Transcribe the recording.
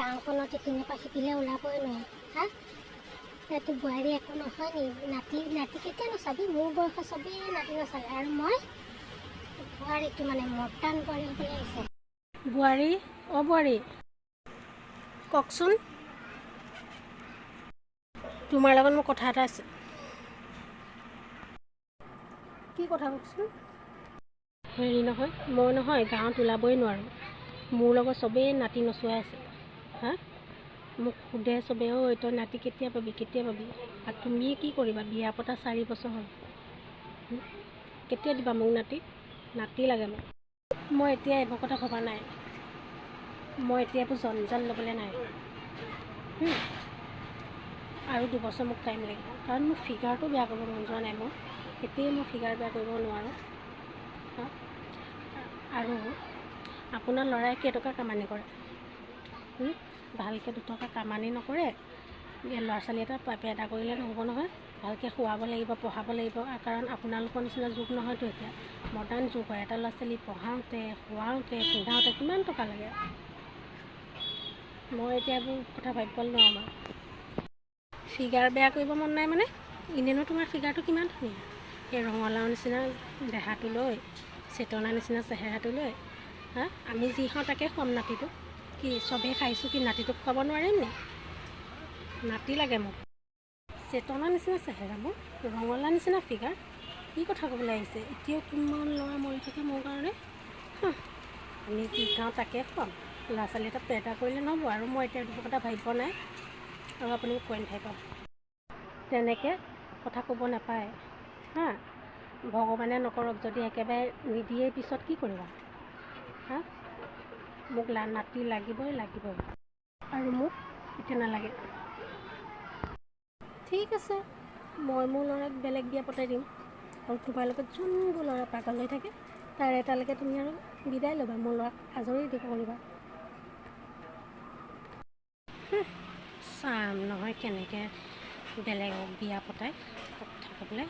গাঁওখনত ইপিনে পৰা সিপিনে ওলাবই নোৱাৰে হা এইটো বোৱাৰী একো নহয় নি নাতি কেতিয়া নচাবি মোৰ বয়সৰ চবেই নাতি নচালে আৰু মই বোৱাৰীটো মানে মৰ্দান বোৱাৰী হ'বলৈ আহিছে বোৱাৰী বোৱাৰী কওকচোন তোমাৰ লগত মোৰ কথা এটা আছে কি কথা কওকচোন হেৰি নহয় মই নহয় গাঁৱত ওলাবই নোৱাৰোঁ মোৰ লগত চবেই নাতি নচুৱাই আছে হা মোক সোধে চবেই তই নাতি কেতিয়া পাবি আৰু তুমি কি কৰিবা বিয়া পতা 4 বছৰ হ'ল কেতিয়া দিবা মোক নাতি লাগে মই এতিয়া এইবোৰ কথা ভবা নাই মই এতিয়া এইবোৰ জঞ্জাল ল'বলৈ নাই আৰু 2 বছৰ মোক টাইম লাগিব কাৰণ মোৰ ফিগাৰটো বেয়া কৰিব মন যোৱা নাই মোৰ এতিয়াই মই ফিগাৰ বেয়া কৰিব নোৱাৰোঁ আৰু আপোনাৰ ল'ৰাই কেইটকা কামানি কৰে ভালকৈ 2 টকা কামানি নকৰে ল'ৰা ছোৱালী এটা পেদা কৰিলে নহ'ব নহয় ভালকৈ খুৱাব লাগিব পঢ়াব লাগিব কাৰণ আপোনালোকৰ নিচিনা যুগ নহয়তো এতিয়া মডাৰ্ণ যুগ হয় এটা ল'ৰা ছোৱালী পঢ়াওঁতে খুৱাওঁতে পিন্ধাওঁতে কিমান টকা লাগে মই এতিয়া এইবোৰ কথা ভাবিব নোৱাৰোঁ মই ফিগাৰ বেয়া কৰিব মন নাই মানে এনেনো তোমাৰ ফিগাৰটো কিমান ধুনীয়া এই ৰঙালাও নিচিনা দেহাটো লৈ চেতনা নিচিনা চেহেৰাটো লৈ আমি যি খাওঁ তাকে খুৱাম নাতিটোক কি চবেই খাইছোঁ কি নাতিটোক খুৱাব নোৱাৰিম নি নাতি লাগে মোক চেতনা নিচিনা চেহেৰা মোৰ ৰঙালাও নিচিনা ফিগাৰ কি কথা ক'বলৈ আহিছে এতিয়াও কিমান ল'ৰা মৰি থাকে মোৰ কাৰণে আমি যি খাওঁ তাকে খুৱাম ল'ৰা ছোৱালী এটা পেদা কৰিলে নহ'ব আৰু মই এতিয়া এইবোৰ কথা ভাবিব নাই আৰু আপুনি মোক কৈ নাথাকিব তেনেকৈ কথা ক'ব নাপায় ভগৱানে নকৰক যদি একেবাৰে নিদিয়ে পিছত কি কৰিবা মোক নাতি লাগিবই আৰু মোক এতিয়া নালাগে ঠিক আছে মই মোৰ ল'ৰাক বেলেগ বিয়া পতাই দিম আৰু তোমাৰ লগত যোনবোৰ ল'ৰা পাগল হৈ থাকে তাৰ এটালৈকে তুমি আৰু বিদায় ল'বা মোৰ ল'ৰাক আজৰি দিব কৰিবা চাম নহয় কেনেকৈ বেলেগক বিয়া পতাই কথা ক'বলৈ